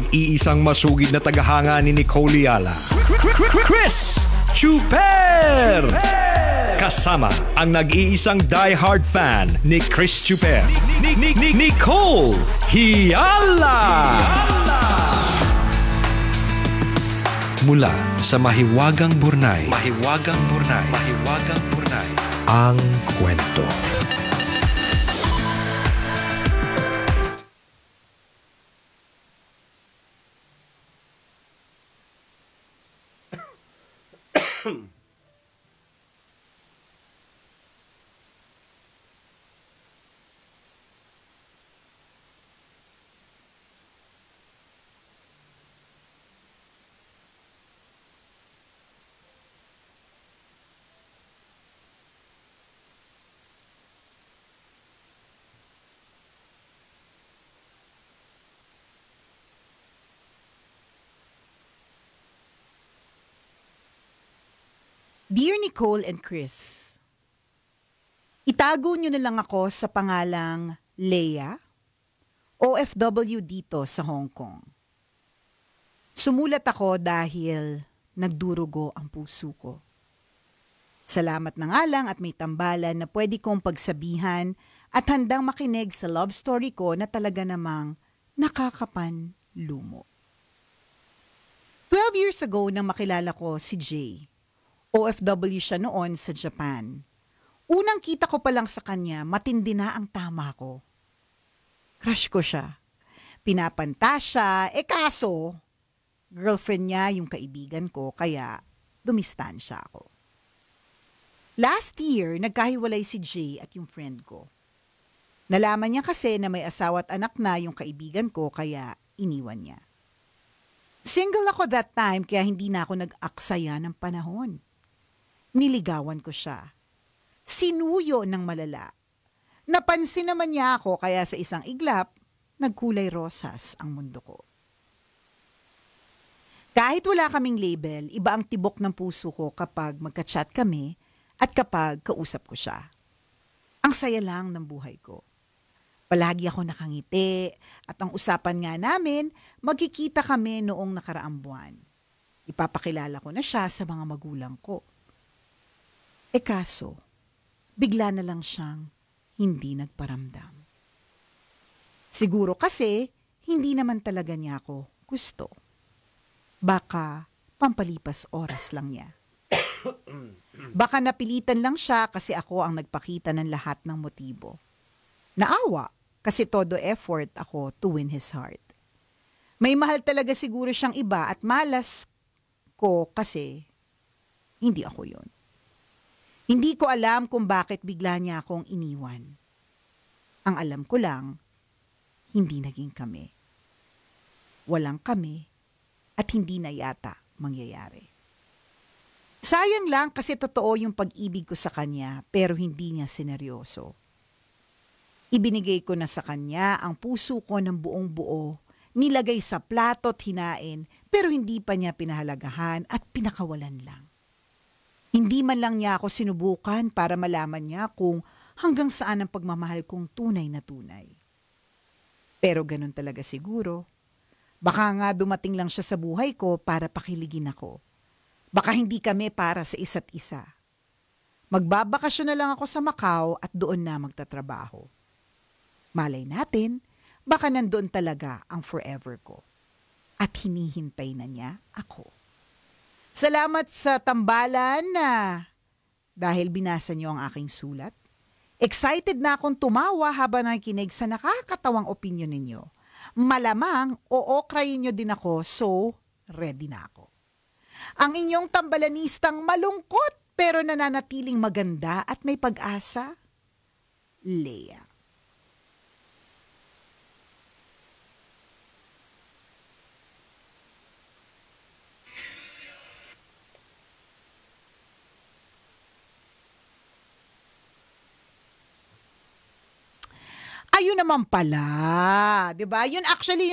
nag-iisang masugid na tagahanga ni Nicole Yala, Chris Chuper! Kasama ang nag-iisang die-hard fan ni Chris Chuper, Nicole Yala! Mula sa Mahiwagang Burnay, ang kwento. Dear Nicole and Chris, itago nyo na lang ako sa pangalang Leia, OFW dito sa Hong Kong. Sumulat ako dahil nagdurugo ang puso ko. Salamat na nga lang at may tambalan na pwede kong pagsabihan at handang makinig sa love story ko na talaga namang nakakapanlumo. 12 years ago nang makilala ko si Jay. OFW siya noon sa Japan. Unang kita ko pa lang sa kanya, matindi na ang tama ko. Crush ko siya. Pinapanta siya, kaso, girlfriend niya yung kaibigan ko, kaya dumistansya ako. Last year, nagkahiwalay si Jay at yung friend ko. Nalaman niya kasi na may asawa at anak na yung kaibigan ko, kaya iniwan niya. Single ako that time, kaya hindi na ako nag-aksaya ng panahon. Niligawan ko siya. Sinuyo ng malala. Napansin naman niya ako kaya sa isang iglap, nagkulay rosas ang mundo ko. Kahit wala kaming label, iba ang tibok ng puso ko kapag magka-chat kami at kapag kausap ko siya. Ang saya lang ng buhay ko. Palagi ako nakangiti at ang usapan nga namin, magkikita kami noong nakaraang buwan. Ipapakilala ko na siya sa mga magulang ko. Kaso, bigla na lang siyang hindi nagparamdam. Siguro kasi, hindi naman talaga niya ako gusto. Baka pampalipas oras lang niya. Baka napilitan lang siya kasi ako ang nagpakita ng lahat ng motibo. Naawa kasi todo effort ako to win his heart. May mahal talaga siguro siyang iba at malas ko kasi hindi ako yun. Hindi ko alam kung bakit bigla niya akong iniwan. Ang alam ko lang, hindi naging kami. Walang kami at hindi na yata mangyayari. Sayang lang kasi totoo yung pag-ibig ko sa kanya pero hindi niya sineryoso. Ibinigay ko na sa kanya ang puso ko ng buong buo, nilagay sa plato't hinain pero hindi pa niya pinahalagahan at pinakawalan lang. Hindi man lang niya ako sinubukan para malaman niya kung hanggang saan ang pagmamahal kong tunay na tunay. Pero ganun talaga siguro. Baka nga dumating lang siya sa buhay ko para pakiligin ako. Baka hindi kami para sa isa't isa. Magbabakasyon na lang ako sa Macau at doon na magtatrabaho. Malay natin, baka nandoon talaga ang forever ko. At hinihintay na niya ako. Salamat sa tambalan na dahil binasa niyo ang aking sulat. Excited na akong tumawa habang nakikinig sa nakakatawang opinion ninyo. Malamang ookrayin niyo din ako, so ready na ako. Ang inyong tambalanistang malungkot pero nananatiling maganda at may pag-asa, Leia. Ayun naman pala, 'di ba? Yun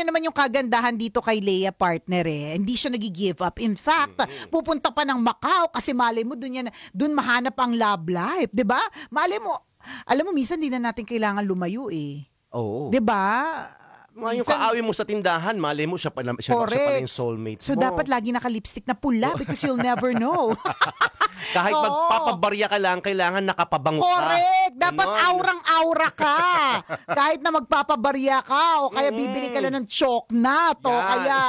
naman yung kagandahan dito kay Leia, partner eh. Hindi siya nagi-give up. In fact, pupunta pa ng Macau kasi malay mo doon mahanap ang love life, 'di ba? Malay mo, alam mo minsan hindi na natin kailangan lumayo eh. Oo. 'Di ba? Mga yung kaawin mo sa tindahan, malay mo siya pala yung soulmate So mo. dapat lagi naka-lipstick na pula because you'll never know. Kahit magpapabarya ka lang, kailangan nakapabango ka. Correct! Dapat Ganon. aurang-aura ka. Kahit na magpapabarya ka o kaya bibili ka lang ng choknat o Yan. kaya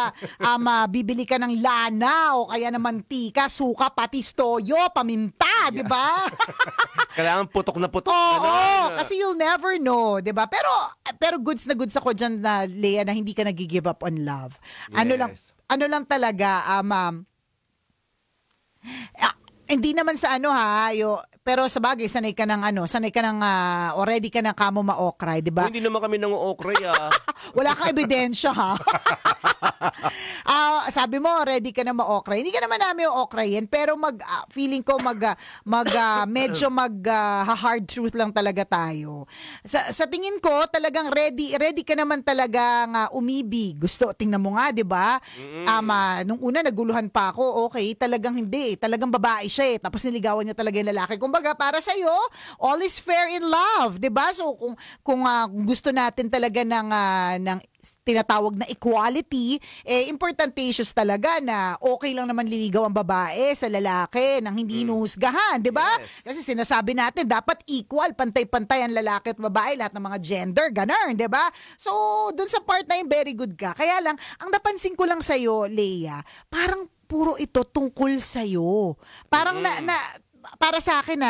bibili ka ng lana o kaya ng mantika, suka, patis, toyo, paminta, di ba? Kailangan putok na putok. Oo, Ganon. kasi you'll never know, 'di ba? Pero goods na goods ako diyan na Lea na hindi ka nag-give up on love. Yes. Ano lang talaga hindi naman sa pero sa bagay sanay ka ng already ka ng kamo maokray, 'di ba? Hindi naman kami nang okray Wala kang ebidensya ha. Sabi mo ready ka na ma-okray. Hindi ka naman namin o-okrayin pero feeling ko medyo hard truth lang talaga tayo. Sa tingin ko talagang ready ka naman talaga umibig. Gusto tingnan mo nga 'di ba? Nung una naguluhan pa ako, okay, talagang hindi. Talagang babae siya tapos niligawan niya talaga yung lalaki. Kumbaga para sa iyo, all is fair in love, 'di ba? So kung gusto natin talaga ng tinatawag na equality, importantatious talaga na okay lang naman liligaw ang babae sa lalaki nang hindi inuhusgahan, di ba? Yes. Kasi sinasabi natin, dapat equal, pantay-pantay ang lalaki at babae, lahat ng mga gender, ganun, di ba? So, dun sa part na yung very good ka. Kaya lang, ang napansin ko lang sa'yo, Lea, parang puro ito tungkol sa'yo. Parang para sa akin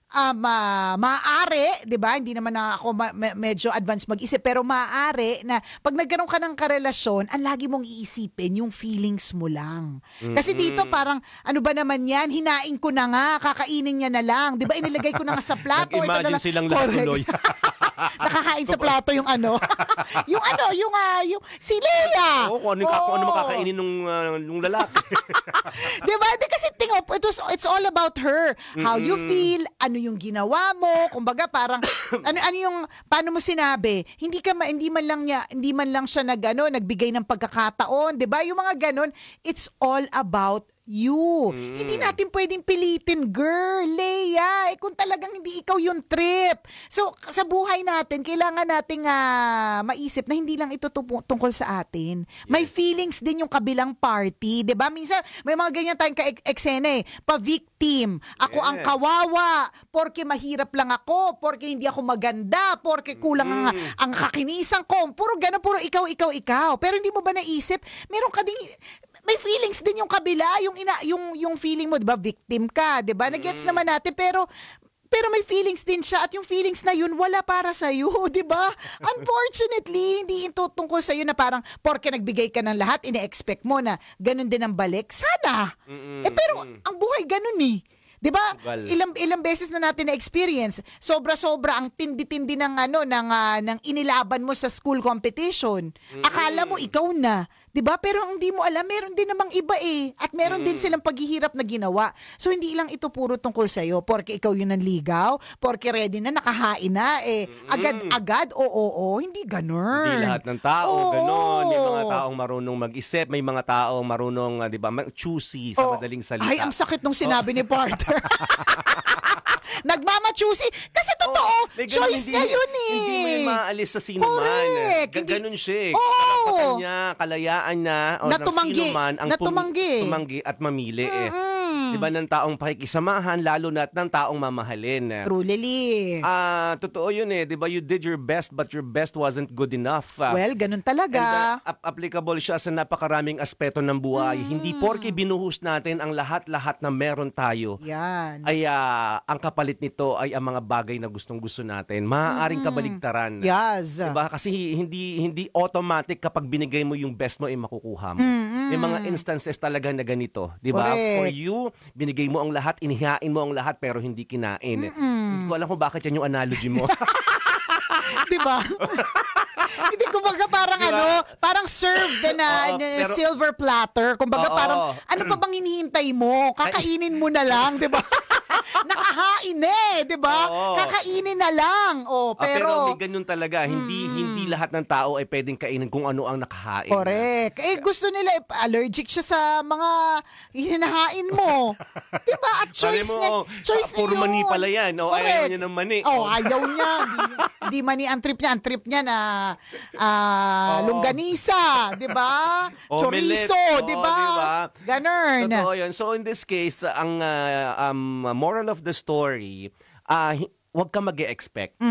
maaari, 'di ba? Hindi naman ako medyo advanced mag-isip, pero maaari na pag nagkaroon ka ng karelasyon, ang lagi mong iisipin yung feelings mo lang. Kasi dito parang ano ba naman 'yan? Hinain ko na nga, kakainin niya na lang. 'Di ba? Inilagay ko na nga sa plato. Nag-imagine silang lahat tuloy. Nakakain sa plato yung yung si Lea. Oo, kung ano makakainin nung lalaki. 'Di ba? Kasi it's all about her. How you feel, ano yung ginawa mo, kumbaga parang ano yung paano mo sinabi, hindi man lang siya nagbigay ng pagkakataon, 'di ba? Yung mga ganon, it's all about you. Hindi natin pwedeng pilitin, girl, Lea. Kung talagang hindi ikaw yung trip. So, sa buhay natin, kailangan nating maisip na hindi lang ito tungkol sa atin. May feelings din yung kabilang party. 'Di ba? Minsan, may mga ganyan tayong eksena pa-victim. Ako ang kawawa. Porke mahirap lang ako. Porke hindi ako maganda. Porke kulang ang kakinisan ko. Puro gano'n, puro ikaw. Pero hindi mo ba naisip? Meron ka ding may feelings din yung kabila, yung feeling mo, 'di ba? Victim ka, 'di ba? Nagets naman natin, pero may feelings din siya at yung feelings na yun wala para sa iyo, 'di ba? Unfortunately, hindi ito tungkol sa iyo na parang porke nagbigay ka ng lahat, ine-expect mo na ganun din ang balik. Sana. Pero ang buhay ganun eh. 'Di ba? Ilang beses na natin na-experience. Sobra-sobra ang tindi-tindi ng ng inilaban mo sa school competition. Akala mo ikaw na, 'di ba? Pero hindi mo alam, meron din namang iba at meron din silang paghihirap na ginawa. So hindi lang ito puro tungkol sa iyo porke ikaw yung nanligaw, porke ready na, nakahain na agad oo, hindi ganoon. Hindi lahat ng tao ganoon. May mga taong marunong mag-isip, may mga taong marunong, 'di ba, choosy sa madaling salita. Ay, ang sakit nung sinabi ni partner. Nagmamachusi. Kasi totoo, choice na yun Hindi mo yung maalis sa sino Correct. man. Ganun siya. Oo. Karapatan niya, kalayaan niya, o Na ng tumanggi. sino man ang Na tumanggi. tumanggi at mamili Diba, ng taong pakikisamahan, lalo na ng taong mamahalin. Truly. Totoo yun diba, you did your best but your best wasn't good enough. Well, ganun talaga. And applicable siya sa napakaraming aspeto ng buhay. Hindi porke binuhos natin ang lahat-lahat na meron tayo. Yan. Ay ang kapalit nito ay ang mga bagay na gustong-gusto natin. Maaaring kabaligtaran. Yes. Diba? Kasi hindi automatic kapag binigay mo yung best mo ay makukuha mo. May mga instances talaga na ganito. Diba? Correct. For you, binigay mo ang lahat, inihain mo ang lahat pero hindi kinain. Hindi ko alam kung bakit yan yung analogy mo. Diba? Hindi, kumbaga parang parang served na pero, silver platter. Kumbaga parang, ano pa bang hinihintay mo? Kakainin mo na lang, diba? Nakahain di ba? Oo. Kakainin na lang. Pero may ganun talaga. Hindi lahat ng tao ay pwedeng kainin kung ano ang nakahain. Correct. Gusto nila, allergic siya sa mga hinahain mo. Diba? At choice niya puro yun. mani pala yan. Ayaw niya ng mani. Ayaw niya. Hindi mani ang trip niya. Ang trip niya na longganisa. Diba? Chorizo. Diba? Ganun. Totoo yun. So in this case, ang moral of the story, huwag ka mag-e-expect.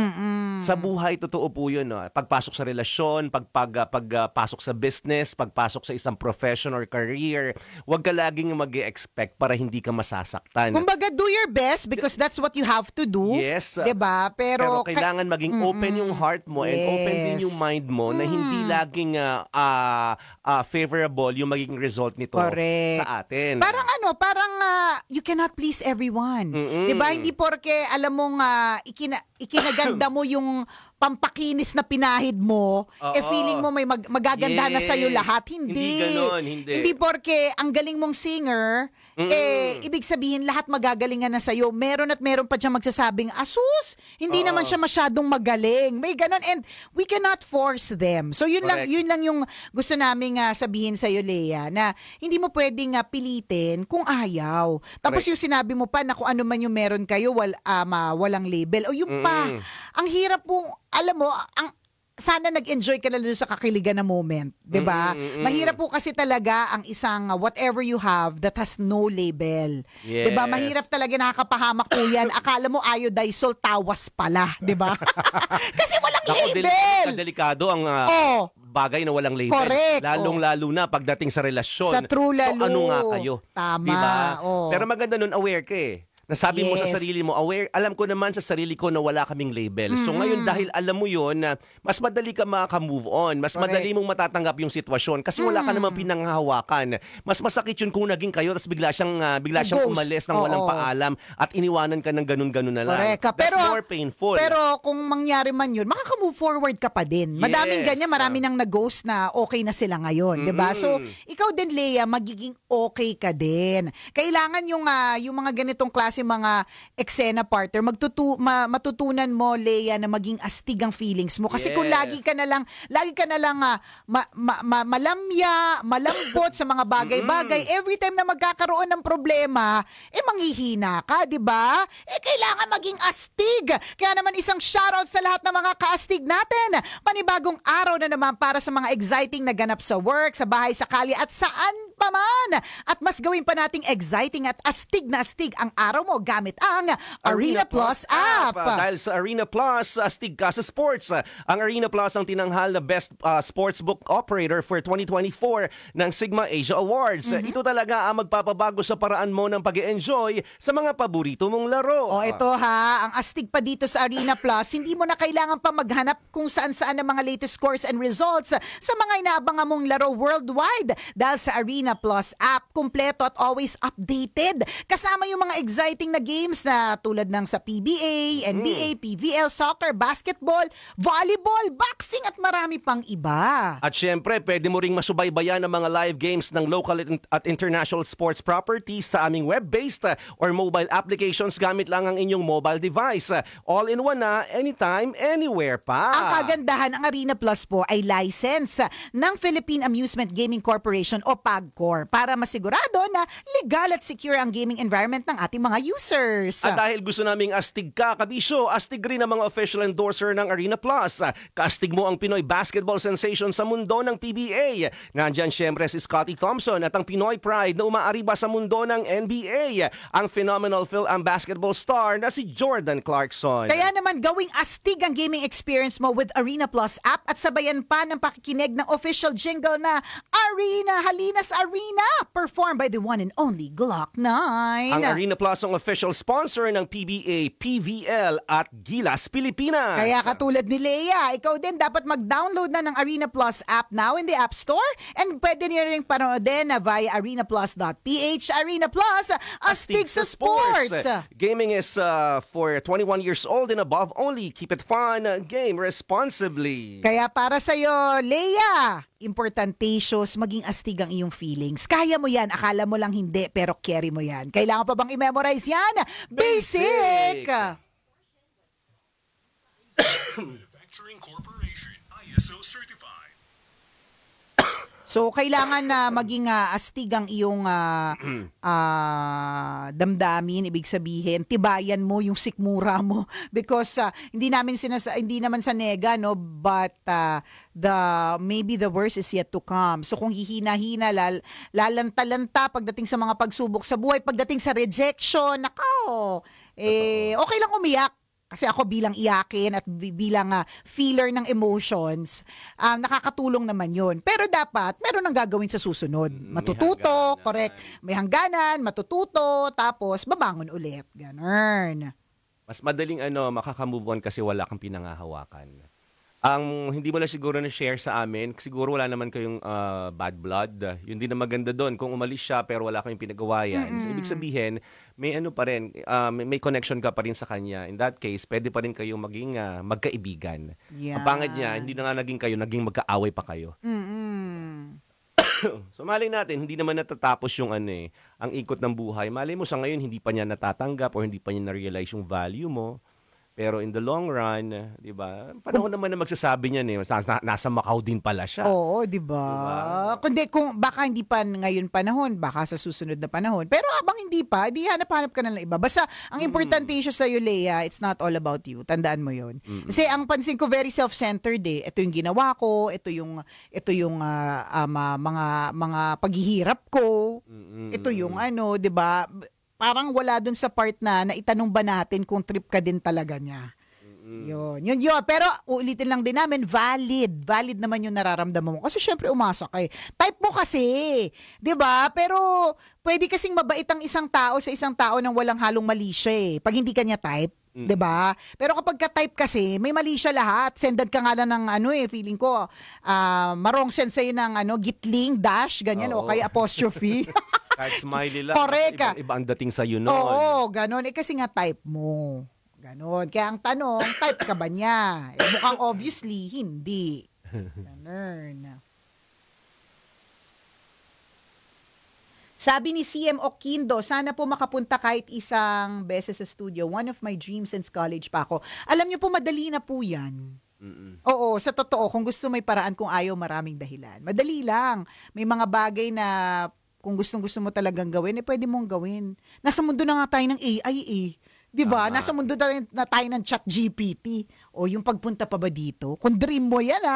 Sa buhay, totoo po yun. No? Pagpasok sa relasyon, pagpasok sa business, pagpasok sa isang profession or career, huwag ka laging mag-e-expect para hindi ka masasaktan. Kumbaga, do your best because that's what you have to do. Yes. Diba? Pero kailangan maging open yung heart mo and open din yung mind mo na hindi laging favorable yung magiging result nito sa atin. Parang you cannot please everyone. Diba? Hindi porke alam mong ikinaganda mo yung pampakinis na pinahid mo, feeling mo may magaganda na sa'yo lahat. Hindi. Hindi ganon, hindi. Hindi porke ang galing mong singer, ibig sabihin lahat magagalingan na sa'yo. Meron pa diyang magsasabing, asus, hindi naman siya masyadong magaling. May ganon and we cannot force them. So yun lang yung gusto naming sabihin sa'yo, Lea, na hindi mo pwedeng pilitin kung ayaw. Tapos yung sinabi mo pa na kung ano man yung meron kayo, walang label. O yung pa, ang hirap po, alam mo, sana nag-enjoy ka na doon sa kakiligan na moment, 'di ba? Mahirap po kasi talaga ang isang whatever you have that has no label. Yes. 'Di ba? Mahirap talaga, nakakapahamak po 'yan. Akala mo iodizol tawas pala, 'di ba? Kasi walang label. Delikado ang bagay na walang label. Correct. Lalong-lalo na pagdating sa relasyon. Sa true lalo. So ano nga kayo? Tama. Diba? Pero maganda nun, aware ka Nasabi mo sa sarili mo, aware, alam ko naman sa sarili ko na wala kaming label. So ngayon dahil alam mo yon, mas madali ka maka-move on. Mas madali mong matatanggap yung sitwasyon kasi wala ka namang pinanghahawakan. Mas masakit yun kung naging kayo tapos bigla siyang umalis ng walang paalam at iniwanan ka ng ganun-ganun na lang. That's more painful. Pero kung mangyari man yun, makaka-move forward ka pa din. Madaming ganyan, marami nang nag-ghost na okay na sila ngayon, 'di ba? So ikaw din, Lea, magiging okay ka din. Kailangan yung mga ganitong klase mga eksena partner, matutunan mo, Lea, na maging astig ang feelings mo. Kasi kung lagi ka na lang malamya, malambot sa mga bagay-bagay, every time na magkakaroon ng problema, manghihina ka, di ba? Kailangan maging astig. Kaya naman isang shoutout sa lahat ng mga kaastig natin. Panibagong araw na naman para sa mga exciting na ganap sa work, sa bahay, sa kalye, at saan pa man. At mas gawin pa nating exciting at astig na astig ang araw mo gamit ang Arena Plus app. Dahil sa Arena Plus, astig ka sa sports. Ang Arena Plus ang tinanghal na Best Sportsbook Operator for 2024 ng Sigma Asia Awards. Ito talaga ang magpapabago sa paraan mo ng pag-e-enjoy sa mga paborito mong laro. Ito ang astig pa dito sa Arena Plus, hindi mo na kailangan pa maghanap kung saan-saan ang mga latest scores and results sa mga inaabangan mong laro worldwide. Dahil sa Arena Plus app, kumpleto at always updated. Kasama yung mga exciting na games na tulad ng sa PBA, NBA, PVL, soccer, basketball, volleyball, boxing at marami pang iba. At syempre, pwede mo ring masubaybayan ang mga live games ng local at international sports properties sa aming web-based or mobile applications gamit lang ang inyong mobile device. All-in-one na, anytime, anywhere pa. Ang kagandahan, ang Arena Plus po ay license ng Philippine Amusement Gaming Corporation o PAGCOR para masigurado na legal at secure ang gaming environment ng ating mga users. At dahil gusto naming astig ka, kabisyo, astig rin ang mga official endorser ng Arena Plus. Kaastig mo ang Pinoy basketball sensation sa mundo ng PBA. Nandyan syempre si Scottie Thompson at ang Pinoy pride na umaariba sa mundo ng NBA. Ang phenomenal Phil-Am basketball star na si Jordan Clarkson. Kaya naman gawing astig ang gaming experience mo with Arena Plus app at sabayan pa ng pakikinig ng official jingle na Arena, Halinas Arena, performed by the one and only Glock 9. Ang Arena Plus ang official sponsor ng PBA, PVL at Gilas Pilipinas. Kaya katulad ni Lea, ikaw din dapat mag-download na ng Arena Plus app now in the App Store and pwede niyo rin panoodin na via arenaplus.ph. Arena Plus, astig sa sports. Gaming is for 21 years old and above only. Keep it fun, game responsibly. Kaya para sa'yo, Lea, importantatious, maging astig ang iyong feelings. Kaya mo yan, akala mo lang hindi, pero carry mo yan. Kailangan pa bang i-memorize yan? Basic! Manufacturing Corporation, ISO certified. So, kailangan na maging astig ang iyong damdamin. Ibig sabihin, tibayan mo yung sikmura mo. Because hindi naman sa nega, no? But maybe the worst is yet to come. So, kung hihina-hina, lalanta-lanta pagdating sa mga pagsubok sa buhay, pagdating sa rejection, okay lang umiyak. Kasi ako bilang iyakin at bilang feeler ng emotions, nakakatulong naman yun. Pero dapat, meron nang gagawin sa susunod. Matututo, correct. May hangganan, matututo, tapos babangon ulit. Ganun. Mas madaling makaka-move on kasi wala kang pinangahawakan. Ang hindi mo lang siguro na-share sa amin, siguro wala naman kayong bad blood. Yun din na maganda doon. Kung umalis siya pero wala kayong pinagawa yan. So, ibig sabihin, may pa rin, may connection ka pa rin sa kanya. In that case, pwede pa rin kayong maging magkaibigan. Yeah. Ang pangit niya, hindi na nga naging kayo, naging magkaaway pa kayo. So, malay natin, hindi naman natatapos yung ang ikot ng buhay. Malay mo sa ngayon, hindi pa niya natatanggap or hindi pa niya na-realize yung value mo. Pero in the long run, di ba, panahon naman na magsasabi niyan nasa Macau din pala siya. Oo, di ba? Kung baka hindi pa ngayon panahon, baka sa susunod na panahon. Pero habang hindi pa, di hanap-hanap ka na lang iba. Basta, ang importante issue sa'yo, Leia, it's not all about you. Tandaan mo yun. Kasi ang pansin ko, very self-centered eh. Ito yung ginawa ko, ito yung mga paghihirap ko, ito yung di ba? Parang wala dun sa part na itanong ba natin kung trip ka din talaga niya. Yun. Pero ulitin lang din namin, valid. Valid naman yung nararamdaman mo. Kasi syempre umasa ka eh. Type mo kasi. Diba? Pero pwede kasing mabait ang isang tao sa isang tao nang walang halong mali siya eh. Pag hindi ka niya type. Diba? Pero kapag ka-type kasi, may mali siya lahat. Sendan ka nga lang ng feeling ko, marong send sa'yo ng gitling, dash, ganyan, o kaya apostrophe. Kahit smiley lang. Correct. Iba ang dating sa'yo noon. Oo, ganon. Kasi nga type mo. Ganon. Kaya ang tanong, type ka ba niya? Mukhang obviously, hindi. Ganon. Sabi ni CM Oquindo, sana po makapunta kahit isang beses sa studio. One of my dreams since college pa ako. Alam niyo po, madali na po yan. Oo, sa totoo, kung gusto may paraan, kung ayaw, maraming dahilan. Madali lang. May mga bagay na kung gustong-gusto mo talagang gawin, pwede mong gawin. Nasa mundo na nga tayo ng AI eh. Diba? Nasa mundo na tayo ng ChatGPT. O yung pagpunta pa ba dito? Kung dream mo yan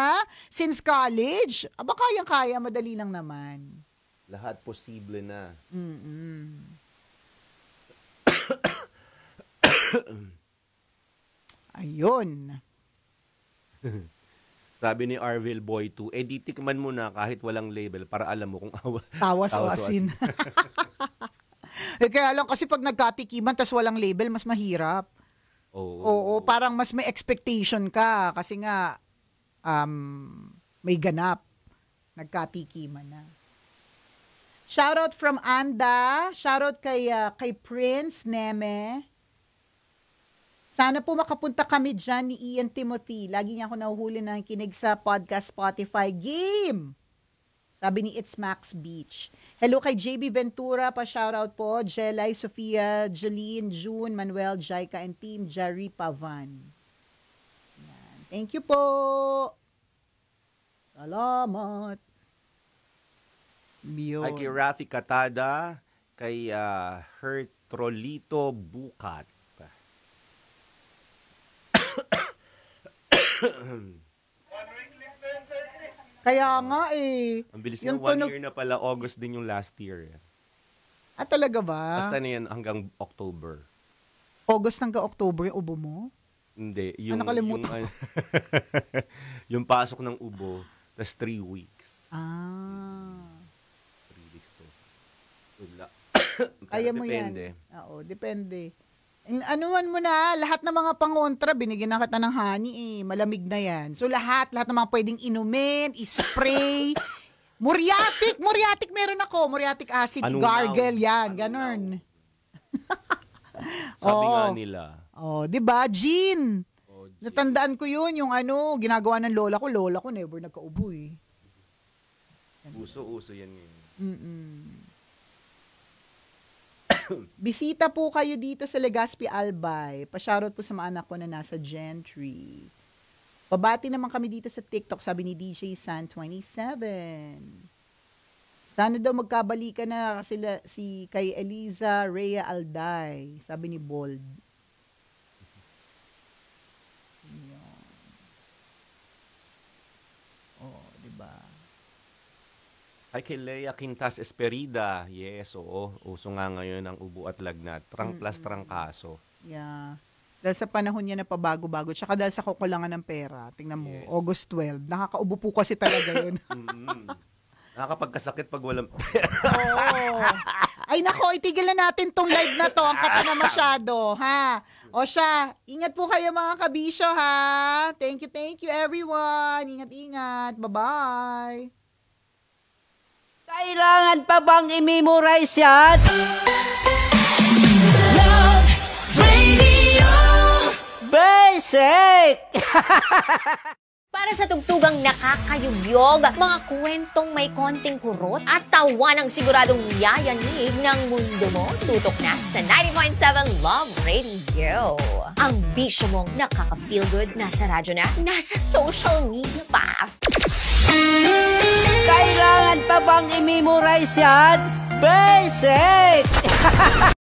since college, kayang-kaya, madali lang naman. Lahat posible na. Ayun. Sabi ni Arvil Boy 2, di tikman mo na kahit walang label para alam mo kung tawas o asin. Kaya lang kasi pag nagkatikiman tas walang label, mas mahirap. Oo, parang mas may expectation ka kasi nga may ganap. Nagkatikiman na. Shoutout from Anda. Shoutout kay Prince Neme. Sana po makapunta kami dyan ni Ian Timothy. Lagi niya ako nahuhuli na kinig sa podcast Spotify game. Sabi ni It's Max Beach. Hello kay JB Ventura. Pa-shoutout po. Jelay, Sofia, Jeline, June, Manuel, Jaika, and Team Jerry Pavan. Yan. Thank you po. Salamat. Ay kay Rafi Katada, kay Hertrolito Bukat. Kaya nga eh. Ang bilis nga, 1 year na pala, August din yung last year. Talaga ba? Basta na yan hanggang October. August hanggang October yung ubo mo? Hindi. Yung, nakalimutan. yung pasok ng ubo, tas 3 weeks. 3 weeks to. Wala. Kaya mo depende. Yan. Oo, depende. Anuman mo na, lahat ng mga pangontra, binigyan na kita ng honey malamig na yan. So lahat ng mga pwedeng inumin, ispray, muriatic meron ako, muriatic acid, gargle yan, ganun. Sabi nga nila. Di ba? Gin. Natandaan ko yun, yung ginagawa ng lola ko never nagkaubo eh. Uso yan yun. Bisita po kayo dito sa Legazpi Albay. Pa-shoutout po sa mga anak ko na nasa Gentry. Pabati naman kami dito sa TikTok, sabi ni DJ San27. Sana daw magkabalikan na sila si kay Eliza Rhea Alday, sabi ni Bold. Ayan. Oh, di ba? Ay, kay Lea Quintas Esperida. Yes, oo. Uso nga ngayon ang ubo at lagnat. Plus trangkaso. Yeah. Dahil sa panahon niya na pabago-bago, tsaka dahil sa kukulangan ng pera. Tingnan mo, Yes. August 12. Nakakaubo po kasi talaga yun. Nakakapagkasakit pag walang Oo. Ay nako, itigil na natin tong live na to. Ang kata na masyado, ha? O siya, ingat po kayo mga kabisyo, ha? Thank you everyone. Ingat-ingat. Bye-bye. Kailangan pa bang i-memorize yan? Basic! Para sa tugtugang nakakayugyog, mga kwentong may konting kurot at tawa ng siguradong yayanig ng mundo mo, tutok na sa 90.7 Love Radio. Ang bisyo mong nakaka-feel good, nasa radyo na, nasa social media pa. Kailangan pa bang i-memorize yan? Basic!